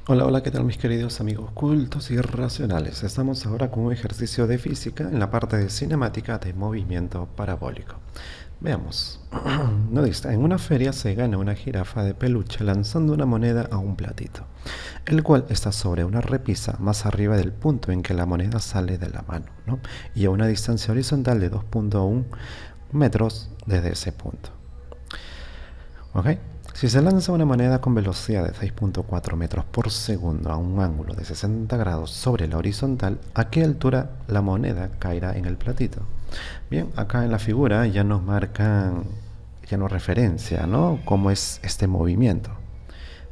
Hola, hola, ¿qué tal mis queridos amigos cultos y racionales? Estamos ahora con un ejercicio de física en la parte de cinemática de movimiento parabólico. Veamos. No dice, en una feria se gana una jirafa de peluche lanzando una moneda a un platito, el cual está sobre una repisa más arriba del punto en que la moneda sale de la mano, ¿no? Y a una distancia horizontal de 2.1 metros desde ese punto. ¿Ok? Si se lanza una moneda con velocidad de 6.4 metros por segundo a un ángulo de 60 grados sobre la horizontal, ¿a qué altura la moneda caerá en el platito? Bien, acá en la figura ya nos marcan, ya nos referencia, ¿no? Cómo es este movimiento.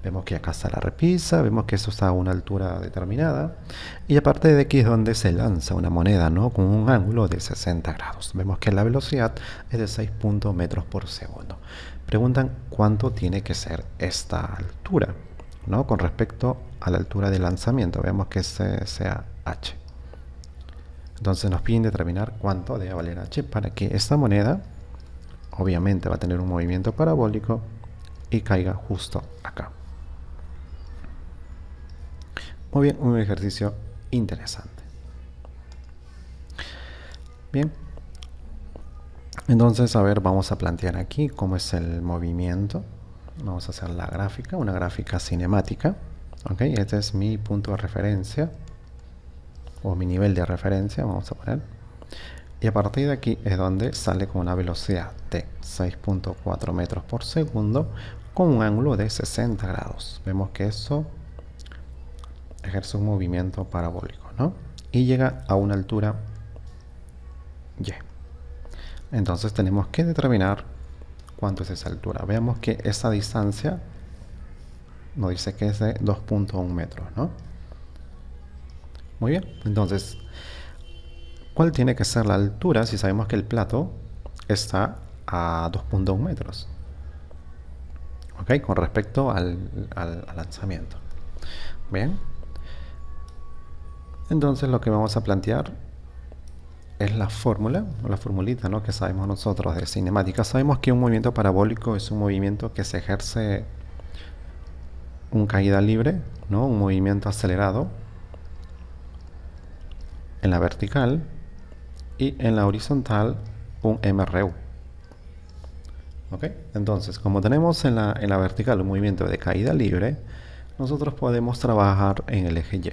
Vemos que acá está la repisa, vemos que eso está a una altura determinada. Y aparte de aquí es donde se lanza una moneda, ¿no? Con un ángulo de 60 grados. Vemos que la velocidad es de 6 metros por segundo. Preguntan cuánto tiene que ser esta altura, ¿no? Con respecto a la altura de lanzamiento. Vemos que sea h. Entonces nos piden determinar cuánto debe valer h para que esta moneda, obviamente, va a tener un movimiento parabólico y caiga justo acá. Muy bien, un ejercicio interesante. Bien, entonces, a ver, vamos a plantear aquí cómo es el movimiento. Vamos a hacer la gráfica, una gráfica cinemática. Ok, este es mi punto de referencia, o mi nivel de referencia, vamos a poner. Y a partir de aquí es donde sale con una velocidad de 6.4 metros por segundo con un ángulo de 60 grados. Vemos que eso ejerce un movimiento parabólico, ¿no? Y llega a una altura y. Entonces tenemos que determinar cuánto es esa altura. Veamos que esa distancia nos dice que es de 2.1 metros, ¿no? Muy bien, entonces, ¿cuál tiene que ser la altura si sabemos que el plato está a 2.1 metros? ¿Ok? Con respecto al lanzamiento. Bien. Entonces lo que vamos a plantear es la fórmula, o la formulita, ¿no? Que sabemos nosotros de cinemática. Sabemos que un movimiento parabólico es un movimiento que se ejerce un caída libre, ¿no? Un movimiento acelerado en la vertical y en la horizontal un MRU. ¿Ok? Entonces, como tenemos en la vertical un movimiento de caída libre, nosotros podemos trabajar en el eje Y.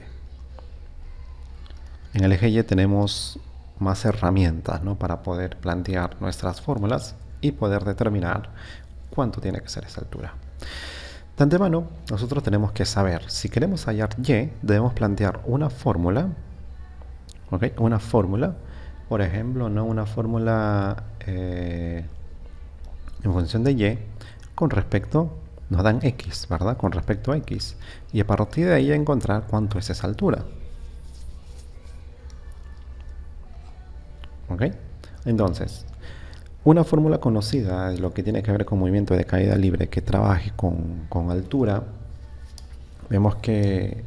En el eje Y tenemos más herramientas, ¿no? Para poder plantear nuestras fórmulas y poder determinar cuánto tiene que ser esa altura. De antemano, nosotros tenemos que saber, si queremos hallar Y, debemos plantear una fórmula, ¿ok? Una fórmula, por ejemplo, no una fórmula en función de Y con respecto, nos dan X, ¿verdad? Con respecto a X. Y a partir de ahí encontrar cuánto es esa altura. ¿Ok? Entonces, una fórmula conocida de lo que tiene que ver con movimiento de caída libre que trabaje con altura, vemos que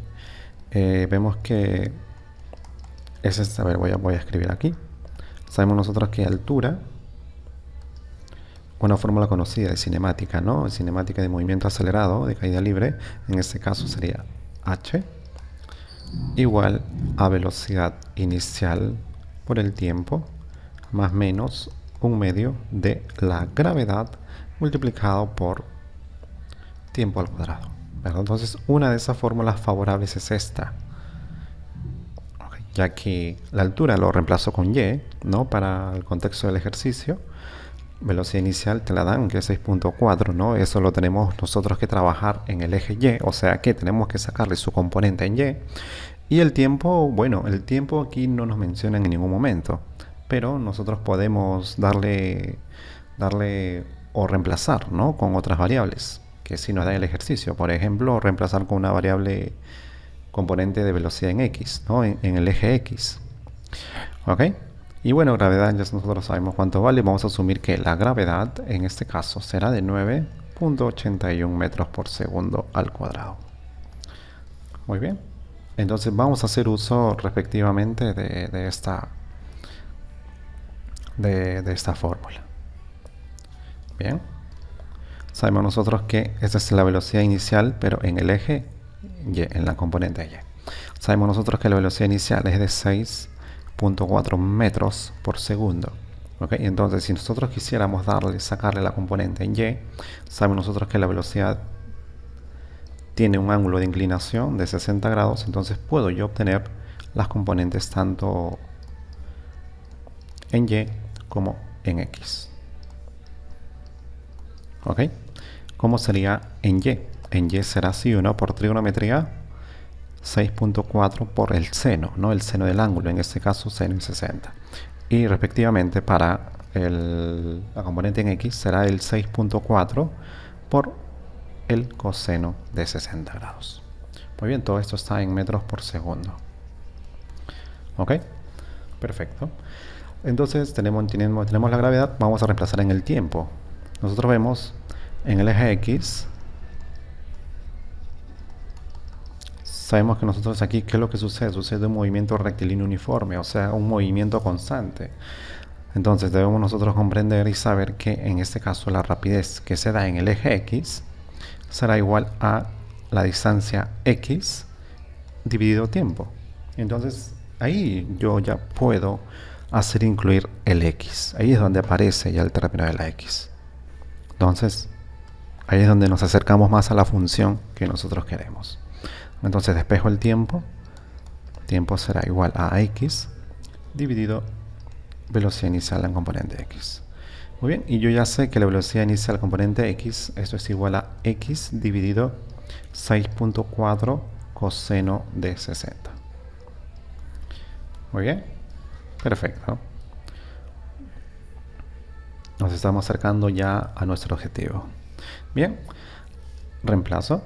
es esta. A ver, voy a escribir aquí. Sabemos nosotros que altura, una fórmula conocida de cinemática, ¿no? Cinemática de movimiento acelerado de caída libre, en este caso sería h igual a velocidad inicial por el tiempo más menos un medio de la gravedad multiplicado por tiempo al cuadrado, ¿verdad? Entonces, una de esas fórmulas favorables es esta, ya que la altura lo reemplazo con y, ¿no? Para el contexto del ejercicio. Velocidad inicial te la dan, que es 6.4, ¿no? Eso lo tenemos nosotros que trabajar en el eje Y, o sea que tenemos que sacarle su componente en Y. Y el tiempo, bueno, el tiempo aquí no nos mencionan en ningún momento, pero nosotros podemos darle o reemplazar, ¿no? Con otras variables que sí nos da el ejercicio. Por ejemplo, reemplazar con una variable componente de velocidad en X, ¿no? En el eje X. ¿Ok? Y bueno, gravedad ya nosotros sabemos cuánto vale. Vamos a asumir que la gravedad en este caso será de 9.81 metros por segundo al cuadrado. Muy bien. Entonces vamos a hacer uso respectivamente de esta fórmula. Bien. Sabemos nosotros que esta es la velocidad inicial, pero en el eje y, en la componente y. Sabemos nosotros que la velocidad inicial es de 6.4 metros por segundo. ¿Okay? Entonces, si nosotros quisiéramos sacarle la componente en y, sabemos nosotros que la velocidad tiene un ángulo de inclinación de 60 grados, entonces puedo yo obtener las componentes tanto en y como en x. ¿Ok? ¿Cómo sería en y? En y será así, ¿no? Por trigonometría, 6.4 por el seno, ¿no? El seno del ángulo, en este caso seno y 60. Y respectivamente para la componente en x será el 6.4 por el coseno de 60 grados. Muy bien, todo esto está en metros por segundo. ¿Ok? Perfecto. Entonces tenemos la gravedad, vamos a reemplazar en el tiempo. Nosotros vemos en el eje X, sabemos que nosotros aquí, ¿qué es lo que sucede? Sucede un movimiento rectilíneo uniforme, o sea, un movimiento constante. Entonces debemos nosotros comprender y saber que en este caso la rapidez que se da en el eje X será igual a la distancia X dividido tiempo. Entonces ahí yo ya puedo hacer incluir el X. Ahí es donde aparece ya el término de la X. Entonces ahí es donde nos acercamos más a la función que nosotros queremos. Entonces despejo el tiempo. Tiempo será igual a X dividido velocidad inicial en componente X. Muy bien, y yo ya sé que la velocidad inicial componente X, esto es igual a X dividido 6.4 coseno de 60. Muy bien, perfecto. Nos estamos acercando ya a nuestro objetivo. Bien, reemplazo.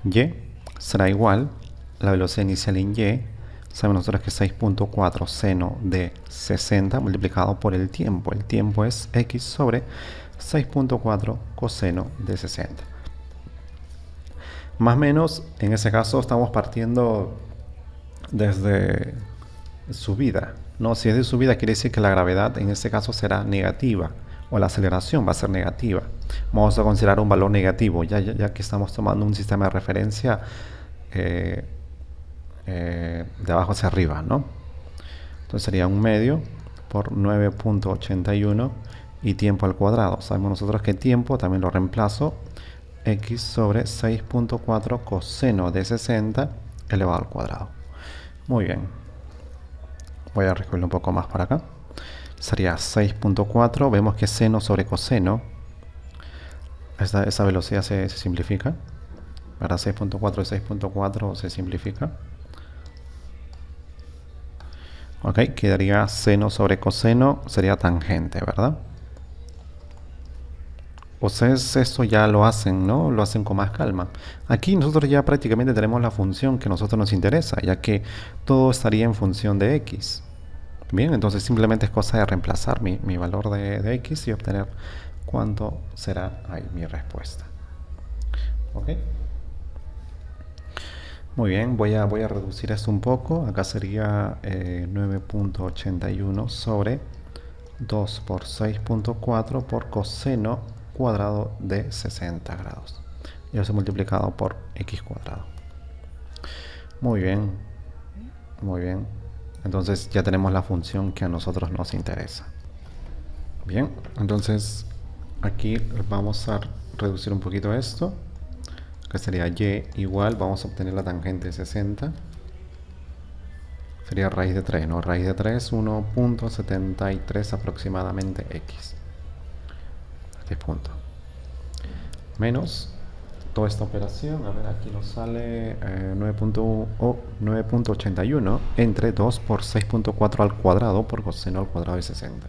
Y será igual la velocidad inicial en y. Sabemos nosotros que 6.4 seno de 60 multiplicado por el tiempo. El tiempo es x sobre 6.4 coseno de 60. Más o menos, en ese caso estamos partiendo desde subida, ¿no? Si es de subida quiere decir que la gravedad en este caso será negativa, o la aceleración va a ser negativa. Vamos a considerar un valor negativo, ya que estamos tomando un sistema de referencia de abajo hacia arriba, ¿no? Entonces sería un medio por 9.81 y tiempo al cuadrado. Sabemos nosotros que tiempo también lo reemplazo, x sobre 6.4 coseno de 60 elevado al cuadrado. Muy bien. Voy a reescribirlo un poco más para acá. Sería 6.4, vemos que seno sobre coseno, esa velocidad se simplifica. Ahora 6.4 y 6.4 se simplifica. Ok, quedaría seno sobre coseno, sería tangente, ¿verdad? Ustedes esto ya lo hacen, ¿no? Lo hacen con más calma. Aquí nosotros ya prácticamente tenemos la función que a nosotros nos interesa, ya que todo estaría en función de x. Bien, entonces simplemente es cosa de reemplazar mi valor de x y obtener cuánto será ahí mi respuesta. ¿Ok? Muy bien, voy a reducir esto un poco. Acá sería 9.81 sobre 2 por 6.4 por coseno cuadrado de 60 grados. Y eso multiplicado por x cuadrado. Muy bien, muy bien. Entonces ya tenemos la función que a nosotros nos interesa. Bien, entonces aquí vamos a reducir un poquito esto. Que sería y igual, vamos a obtener la tangente de 60. Sería raíz de 3, ¿no? Raíz de 3, 1.73 aproximadamente x. Este punto. Menos toda esta operación, a ver, aquí nos sale 9.81 entre 2 por 6.4 al cuadrado por coseno al cuadrado de 60.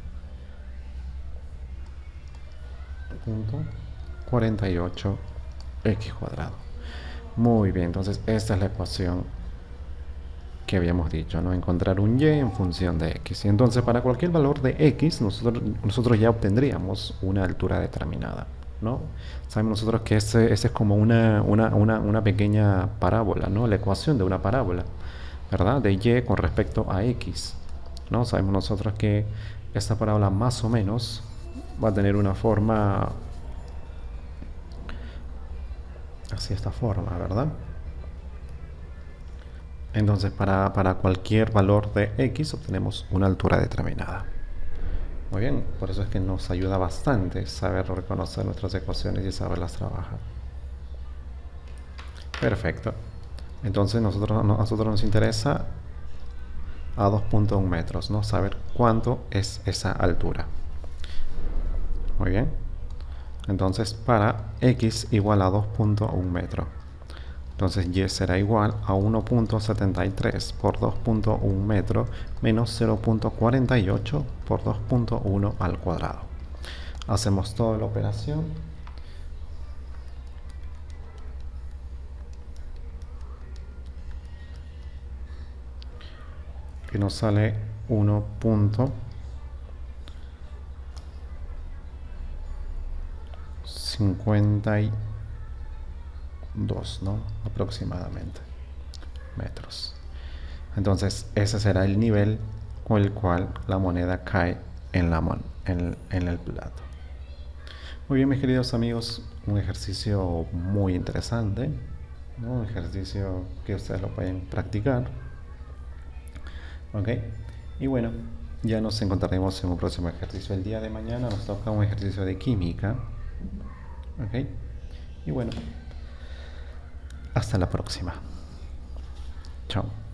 Punto 48 x cuadrado. Muy bien, entonces esta es la ecuación que habíamos dicho, ¿no? Encontrar un y en función de x. Y entonces para cualquier valor de x nosotros ya obtendríamos una altura determinada, ¿no? Sabemos nosotros que ese es como una pequeña parábola, ¿no? La ecuación de una parábola, ¿verdad? De y con respecto a x, ¿no? Sabemos nosotros que esta parábola más o menos va a tener una forma así, esta forma, ¿verdad? Entonces, para cualquier valor de x obtenemos una altura determinada. Muy bien, por eso es que nos ayuda bastante saber reconocer nuestras ecuaciones y saberlas trabajar. Perfecto. Entonces, a nosotros nos interesa a 2.1 metros, ¿no? Saber cuánto es esa altura. Muy bien. Entonces, para x igual a 2.1 metro. Entonces y será igual a 1.73 por 2.1 metro menos 0.48 por 2.1 al cuadrado. Hacemos toda la operación. Que nos sale 1.52, ¿no? Aproximadamente metros. Entonces ese será el nivel con el cual la moneda cae en el plato. Muy bien, mis queridos amigos, un ejercicio muy interesante, ¿no? Un ejercicio que ustedes lo pueden practicar. ¿Ok? Y bueno, ya nos encontraremos en un próximo ejercicio. El día de mañana nos toca un ejercicio de química. ¿Ok? Y bueno, hasta la próxima. Chao.